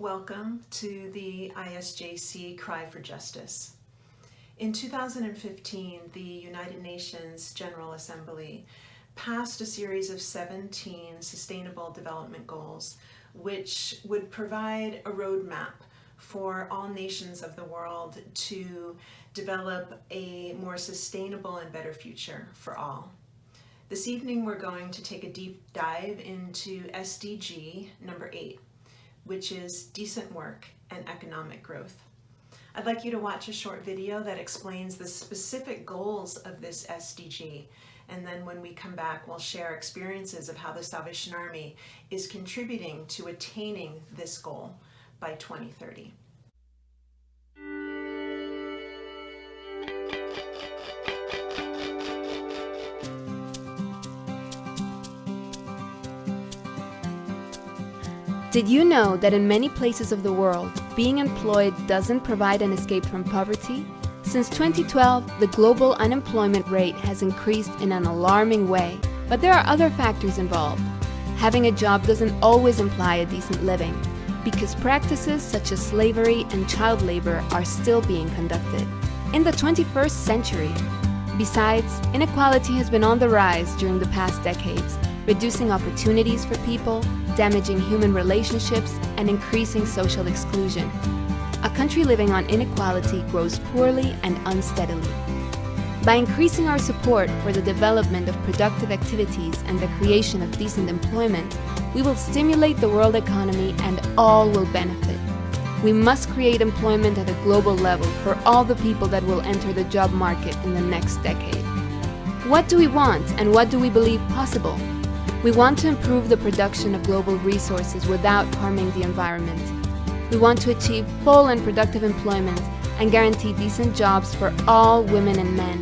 Welcome to the ISJC Cry for Justice. In 2015, the United Nations General Assembly passed a series of 17 Sustainable Development Goals, which would provide a roadmap for all nations of the world to develop a more sustainable and better future for all. This evening, we're going to take a deep dive into SDG number 8, which is decent work and economic growth. I'd like you to watch a short video that explains the specific goals of this SDG, and then when we come back, we'll share experiences of how the Salvation Army is contributing to attaining this goal by 2030. Did you know that in many places of the world, being employed doesn't provide an escape from poverty? Since 2012, the global unemployment rate has increased in an alarming way, but there are other factors involved. Having a job doesn't always imply a decent living, because practices such as slavery and child labor are still being conducted in the 21st century. Besides, inequality has been on the rise during the past decades, reducing opportunities for people, damaging human relationships, and increasing social exclusion. A country living on inequality grows poorly and unsteadily. By increasing our support for the development of productive activities and the creation of decent employment, we will stimulate the world economy and all will benefit. We must create employment at a global level for all the people that will enter the job market in the next decade. What do we want and what do we believe possible? We want to improve the production of global resources without harming the environment. We want to achieve full and productive employment and guarantee decent jobs for all women and men.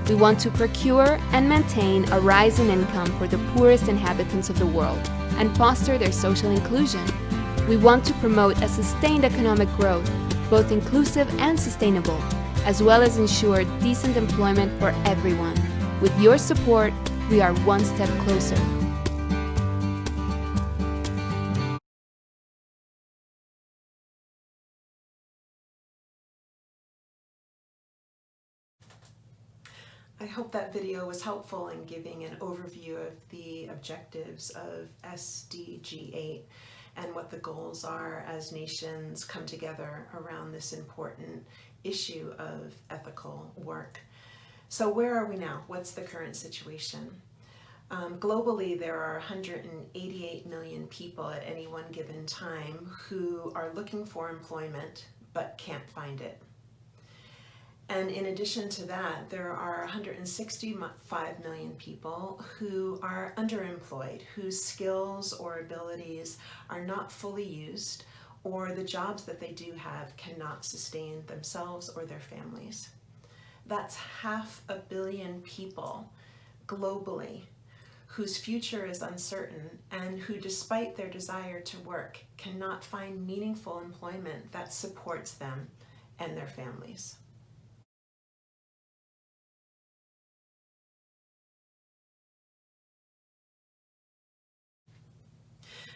We want to procure and maintain a rise in income for the poorest inhabitants of the world and foster their social inclusion. We want to promote a sustained economic growth, both inclusive and sustainable, as well as ensure decent employment for everyone. With your support, we are one step closer. I hope that video was helpful in giving an overview of the objectives of SDG 8 and what the goals are as nations come together around this important issue of ethical work. So where are we now? What's the current situation? Globally, there are 188 million people at any one given time who are looking for employment but can't find it. And in addition to that, there are 165 million people who are underemployed, whose skills or abilities are not fully used, or the jobs that they do have cannot sustain themselves or their families. That's 500 million people globally whose future is uncertain and who, despite their desire to work, cannot find meaningful employment that supports them and their families.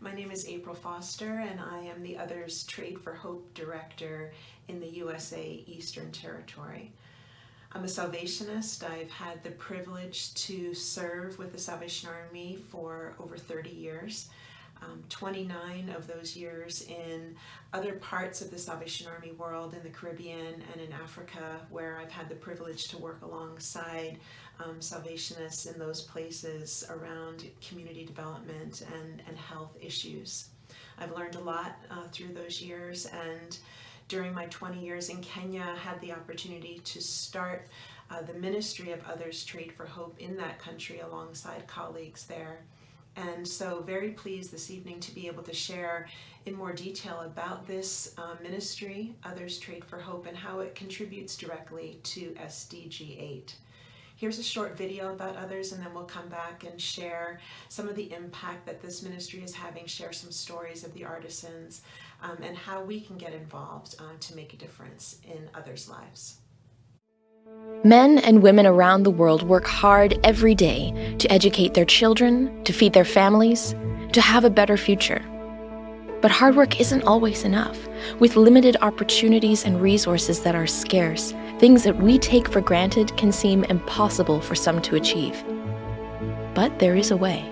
My name is April Foster, and I am the Others Trade for Hope Director in the USA Eastern Territory. I'm a Salvationist. I've had the privilege to serve with the Salvation Army for over 30 years, 29 of those years in other parts of the Salvation Army world, in the Caribbean and in Africa, where I've had the privilege to work alongside Salvationists in those places around community development and health issues. I've learned a lot through those years, and during my 20 years in Kenya, I had the opportunity to start the ministry of Others Trade for Hope in that country alongside colleagues there. And so very pleased this evening to be able to share in more detail about this ministry, Others Trade for Hope, and how it contributes directly to SDG 8. Here's a short video about others, and then we'll come back and share some of the impact that this ministry is having, share some stories of the artisans, and how we can get involved to make a difference in others' lives. Men and women around the world work hard every day to educate their children, to feed their families, to have a better future. But hard work isn't always enough. With limited opportunities and resources that are scarce, things that we take for granted can seem impossible for some to achieve. But there is a way.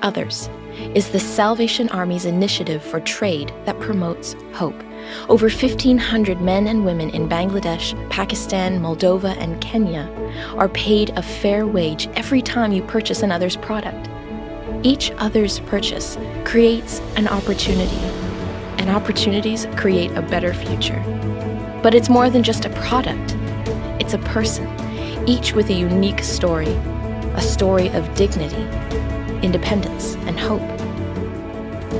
Others is the Salvation Army's initiative for trade that promotes hope. Over 1,500 men and women in Bangladesh, Pakistan, Moldova, and Kenya are paid a fair wage every time you purchase another's product. Each other's purchase creates an opportunity, and opportunities create a better future. But it's more than just a product. It's a person, each with a unique story, a story of dignity, independence, and hope.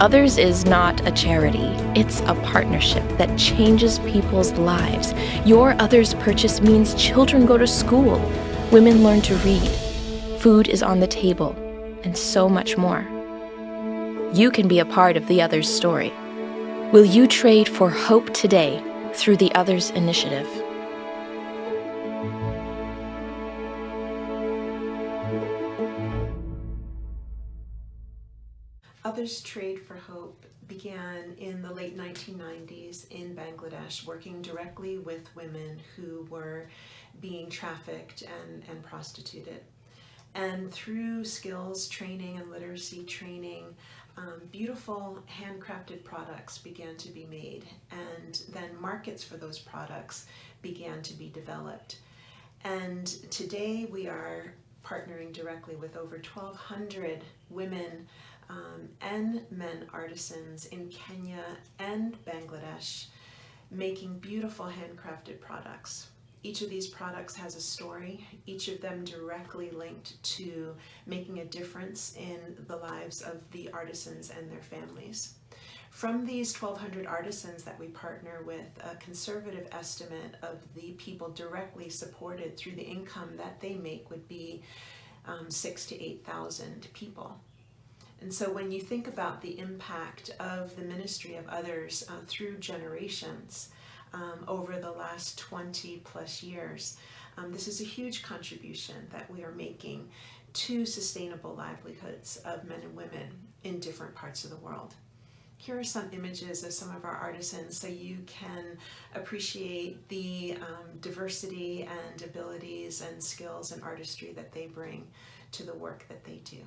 Others is not a charity. It's a partnership that changes people's lives. Your Others purchase means children go to school, women learn to read, food is on the table, and so much more. You can be a part of the Others story. Will you trade for hope today through the Others initiative? Others Trade for Hope began in the late 1990s in Bangladesh, working directly with women who were being trafficked and prostituted. And through skills training and literacy training, beautiful handcrafted products began to be made, and then markets for those products began to be developed. And today we are partnering directly with over 1,200 women and men artisans in Kenya and Bangladesh, making beautiful handcrafted products. Each of these products has a story, each of them directly linked to making a difference in the lives of the artisans and their families. From these 1,200 artisans that we partner with, a conservative estimate of the people directly supported through the income that they make would be 6,000 to 8,000 people. And so when you think about the impact of the ministry of Others through generations over the last 20 plus years, this is a huge contribution that we are making to sustainable livelihoods of men and women in different parts of the world. Here are some images of some of our artisans so you can appreciate the diversity and abilities and skills and artistry that they bring to the work that they do.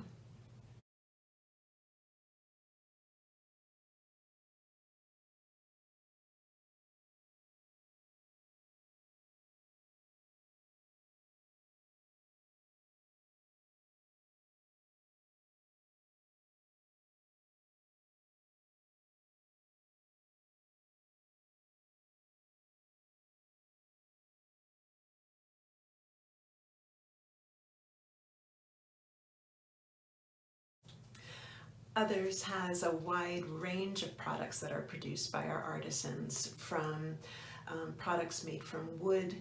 Others has a wide range of products that are produced by our artisans, from products made from wood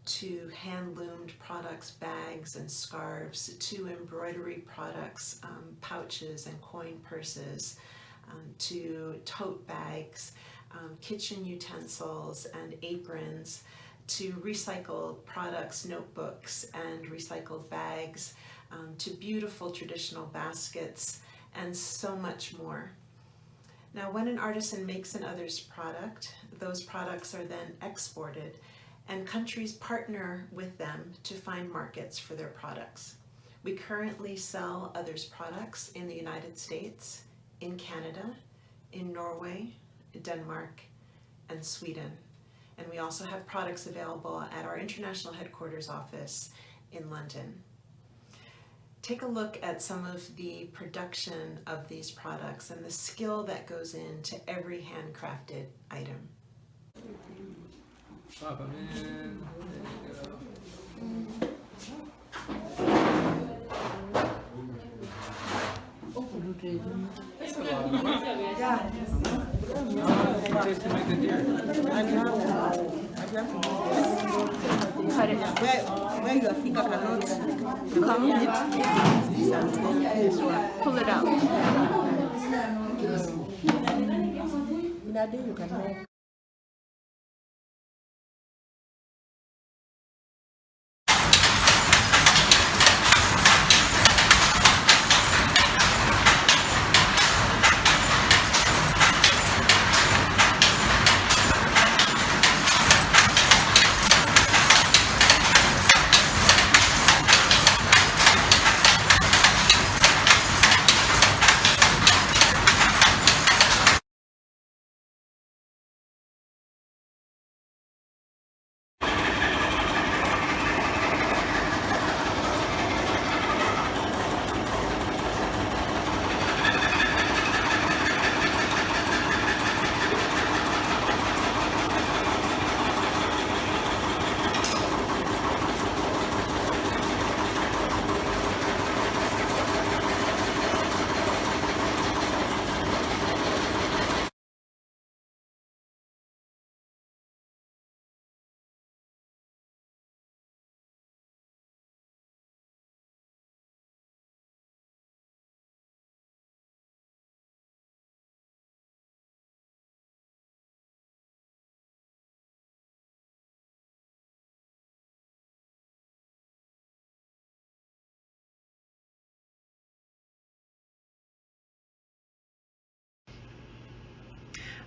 to hand-loomed products, bags and scarves, to embroidery products, pouches and coin purses, to tote bags, kitchen utensils and aprons, to recycled products, notebooks and recycled bags, to beautiful traditional baskets, and so much more. Now, when an artisan makes an Others product, those products are then exported, and countries partner with them to find markets for their products. We currently sell Others products in the United States, in Canada, in Norway, Denmark, and Sweden. And we also have products available at our international headquarters office in London. Take a look at some of the production of these products and the skill that goes into every handcrafted item. Cut it. Where your finger cannot Come. Pull it out. in a day you can make.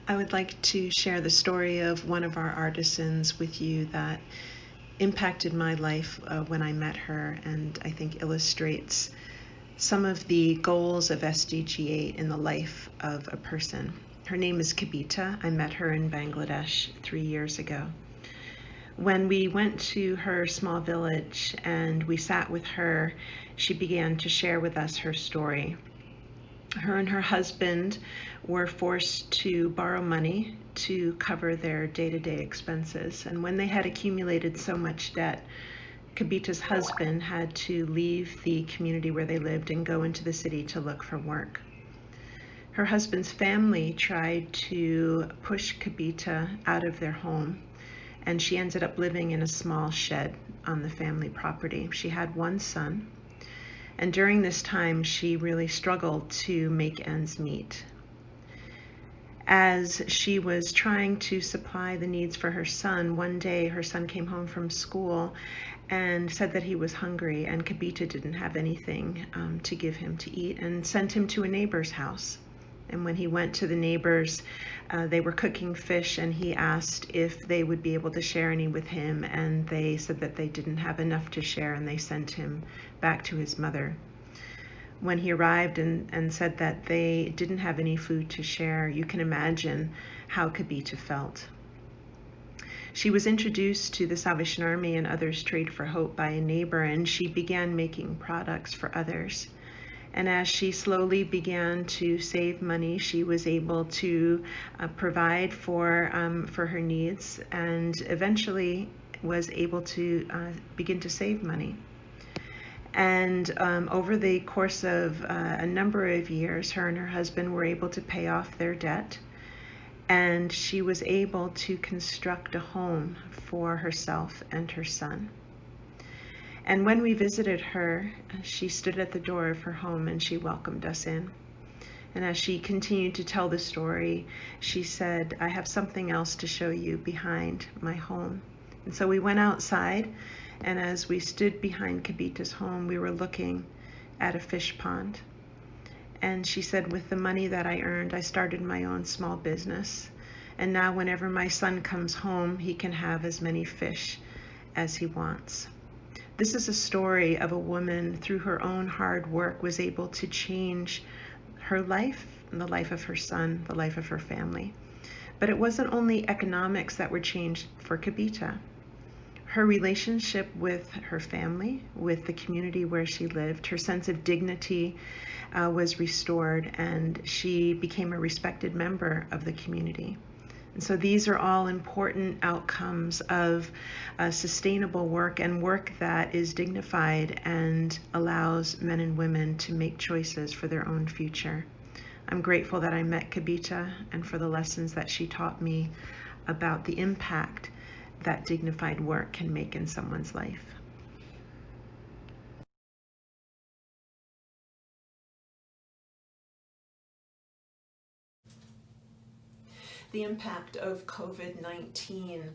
I would like to share the story of one of our artisans with you that impacted my life when I met her, and I think illustrates some of the goals of SDG 8 in the life of a person. Her name is Kavita. I met her in Bangladesh 3 years ago. When we went to her small village and we sat with her, she began to share with us her story. Her and her husband were forced to borrow money to cover their day-to-day expenses. And when they had accumulated so much debt, Kavita's husband had to leave the community where they lived and go into the city to look for work. Her husband's family tried to push Kavita out of their home, and she ended up living in a small shed on the family property. She had one son, and during this time she really struggled to make ends meet. As she was trying to supply the needs for her son, one day her son came home from school and said that he was hungry, and Kavita didn't have anything to give him to eat, and sent him to a neighbor's house. And when he went to the neighbors, they were cooking fish, and he asked if they would be able to share any with him, and they said that they didn't have enough to share, and they sent him back to his mother. When he arrived and said that they didn't have any food to share, you can imagine how Kavita felt. She was introduced to the Salvation Army and Others Trade for Hope by a neighbor, and she began making products for others. And as she slowly began to save money, she was able to provide for her needs, and eventually was able to begin to save money. And over the course of a number of years, her and her husband were able to pay off their debt, and she was able to construct a home for herself and her son. And when we visited her, she stood at the door of her home and she welcomed us in. And as she continued to tell the story, she said, "I have something else to show you behind my home." And so we went outside, and as we stood behind Kavita's home, we were looking at a fish pond. And she said, "With the money that I earned, I started my own small business. And now whenever my son comes home, he can have as many fish as he wants." This is a story of a woman through her own hard work was able to change her life, and the life of her son, the life of her family. But it wasn't only economics that were changed for Kavita. Her relationship with her family, with the community where she lived, her sense of dignity was restored, and she became a respected member of the community. And so these are all important outcomes of sustainable work, and work that is dignified and allows men and women to make choices for their own future. I'm grateful that I met Kavita and for the lessons that she taught me about the impact that dignified work can make in someone's life. The impact of COVID-19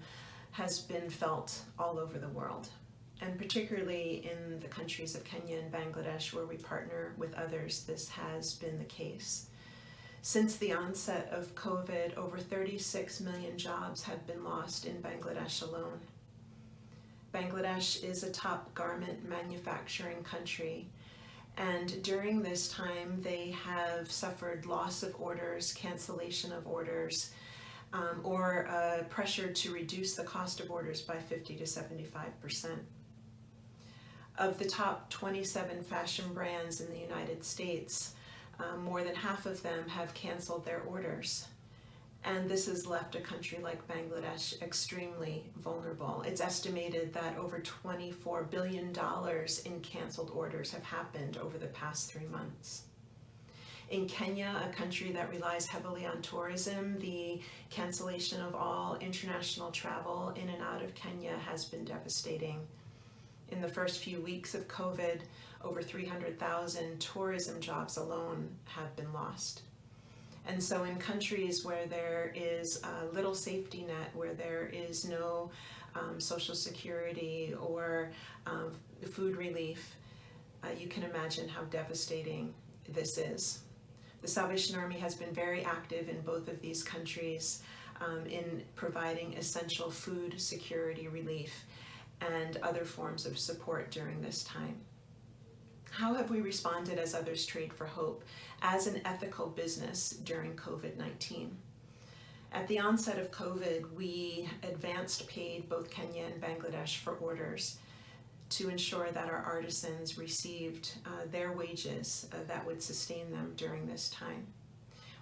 has been felt all over the world, and particularly in the countries of Kenya and Bangladesh, where we partner with others, this has been the case. Since the onset of COVID, over 36 million jobs have been lost in Bangladesh alone. Bangladesh is a top garment manufacturing country, and during this time they have suffered loss of orders, cancellation of orders, or pressure to reduce the cost of orders by 50 to 75%. Of the top 27 fashion brands in the United States, more than half of them have canceled their orders. And this has left a country like Bangladesh extremely vulnerable. It's estimated that over $24 billion in canceled orders have happened over the past 3 months. In Kenya, a country that relies heavily on tourism, the cancellation of all international travel in and out of Kenya has been devastating. In the first few weeks of COVID, over 300,000 tourism jobs alone have been lost. And so in countries where there is little safety net, where there is no social security or food relief, you can imagine how devastating this is. The Salvation Army has been very active in both of these countries in providing essential food security relief and other forms of support during this time. How have we responded as Others Trade for Hope as an ethical business during COVID-19? At the onset of COVID, we advanced paid both Kenya and Bangladesh for orders to ensure that our artisans received their wages that would sustain them during this time.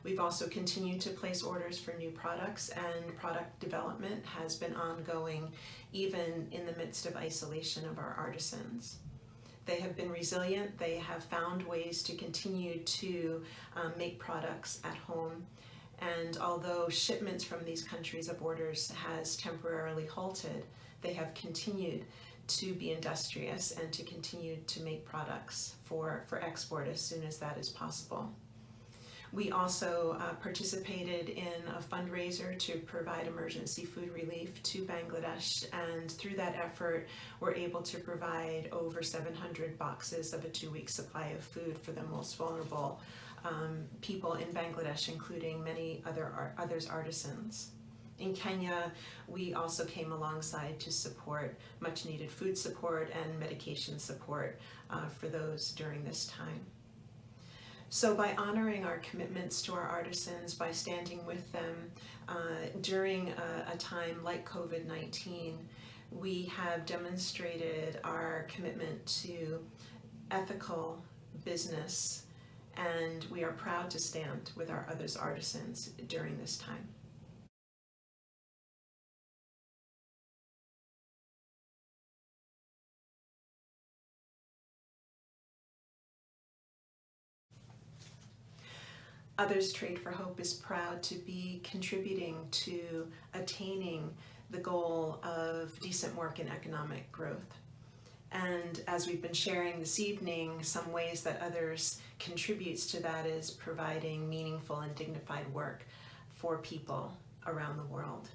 We've also continued to place orders for new products, and product development has been ongoing even in the midst of isolation of our artisans. They have been resilient. They have found ways to continue to make products at home. And although shipments from these countries of orders has temporarily halted, they have continued to be industrious and to continue to make products for export as soon as that is possible. We also participated in a fundraiser to provide emergency food relief to Bangladesh, and through that effort, we're able to provide over 700 boxes of a 2-week supply of food for the most vulnerable people in Bangladesh, including many others artisans. In Kenya, we also came alongside to support much needed food support and medication support for those during this time. So by honoring our commitments to our artisans, by standing with them during a time like COVID-19, we have demonstrated our commitment to ethical business, and we are proud to stand with our others artisans during this time. Others Trade for Hope is proud to be contributing to attaining the goal of decent work and economic growth. And as we've been sharing this evening, some ways that Others contributes to that is providing meaningful and dignified work for people around the world.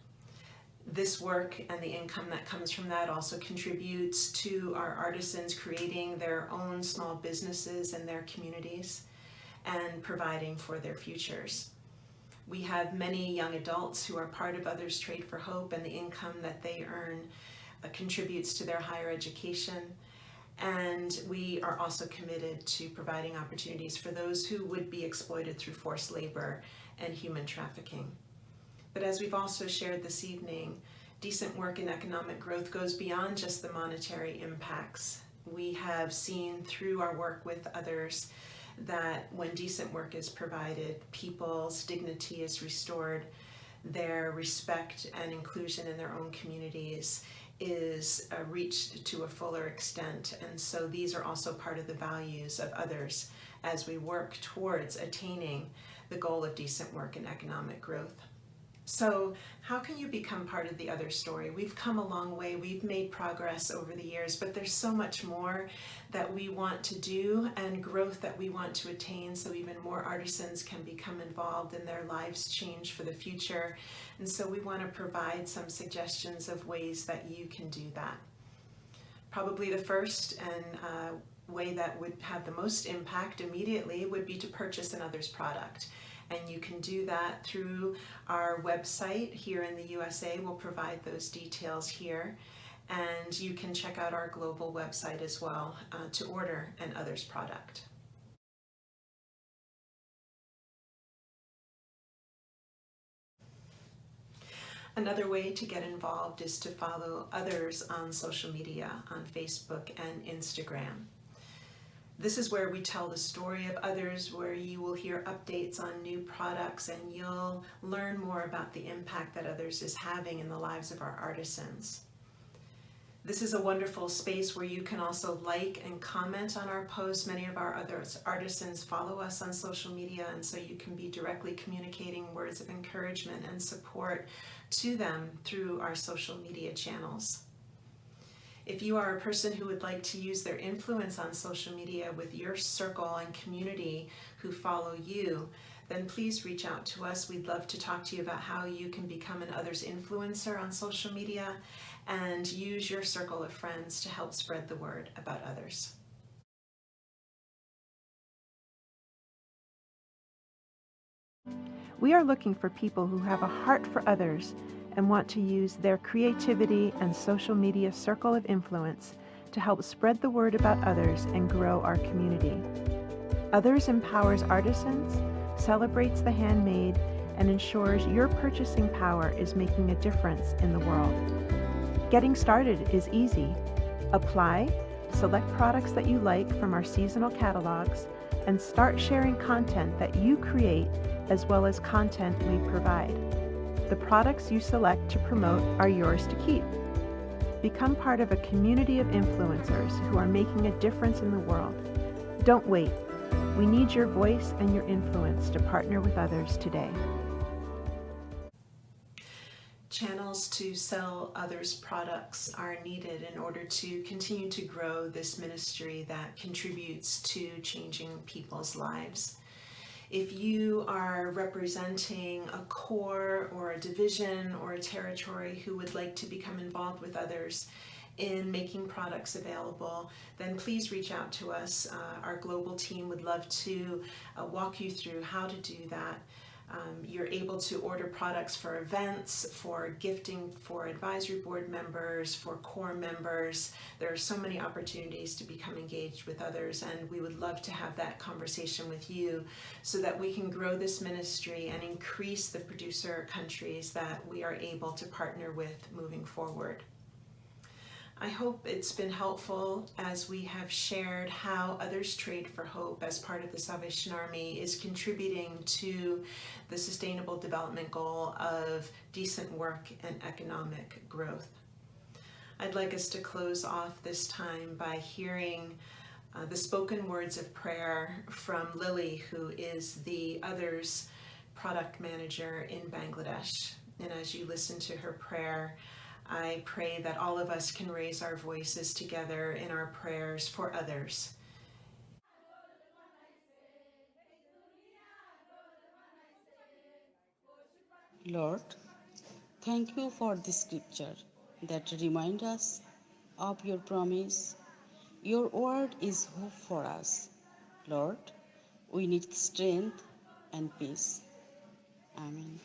This work and the income that comes from that also contributes to our artisans creating their own small businesses in their communities and providing for their futures. We have many young adults who are part of Others Trade for Hope, and the income that they earn contributes to their higher education. And we are also committed to providing opportunities for those who would be exploited through forced labor and human trafficking. But as we've also shared this evening, decent work and economic growth goes beyond just the monetary impacts. We have seen through our work with others that when decent work is provided, people's dignity is restored, their respect and inclusion in their own communities is reached to a fuller extent. And so these are also part of the values of Others as we work towards attaining the goal of decent work and economic growth. So how can you become part of the Other story? We've come a long way. We've made progress over the years, but there's so much more that we want to do and growth that we want to attain, so even more artisans can become involved and their lives change for the future. And so we want to provide some suggestions of ways that you can do that. Probably the first and way that would have the most impact immediately would be to purchase an Others product. And you can do that through our website here in the USA. We'll provide those details here. And you can check out our global website as well to order an Others product. Another way to get involved is to follow Others on social media, on Facebook and Instagram. This is where we tell the story of Others, where you will hear updates on new products and you'll learn more about the impact that Others is having in the lives of our artisans. This is a wonderful space where you can also like and comment on our posts. Many of our other artisans follow us on social media, and so you can be directly communicating words of encouragement and support to them through our social media channels. If you are a person who would like to use their influence on social media with your circle and community who follow you, then please reach out to us. We'd love to talk to you about how you can become an Others influencer on social media and use your circle of friends to help spread the word about Others. We are looking for people who have a heart for others and want to use their creativity and social media circle of influence to help spread the word about others and grow our community. Others empowers artisans, celebrates the handmade, and ensures your purchasing power is making a difference in the world. Getting started is easy. Apply, select products that you like from our seasonal catalogs, and start sharing content that you create as well as content we provide. The products you select to promote are yours to keep. Become part of a community of influencers who are making a difference in the world. Don't wait. We need your voice and your influence to partner with others today. Channels to sell others' products are needed in order to continue to grow this ministry that contributes to changing people's lives. If you are representing a corps or a division or a territory who would like to become involved with others in making products available, then please reach out to us. Our global team would love to walk you through how to do that. You're able to order products for events, for gifting for advisory board members, for core members. There are so many opportunities to become engaged with others, and we would love to have that conversation with you so that we can grow this ministry and increase the producer countries that we are able to partner with moving forward. I hope it's been helpful as we have shared how Others Trade for Hope as part of the Salvation Army is contributing to the sustainable development goal of decent work and economic growth. I'd like us to close off this time by hearing the spoken words of prayer from Lily, who is the Others product manager in Bangladesh. And as you listen to her prayer, I pray that all of us can raise our voices together in our prayers for others. Lord, thank you for this scripture that reminds us of your promise. Your word is hope for us. Lord, we need strength and peace. Amen.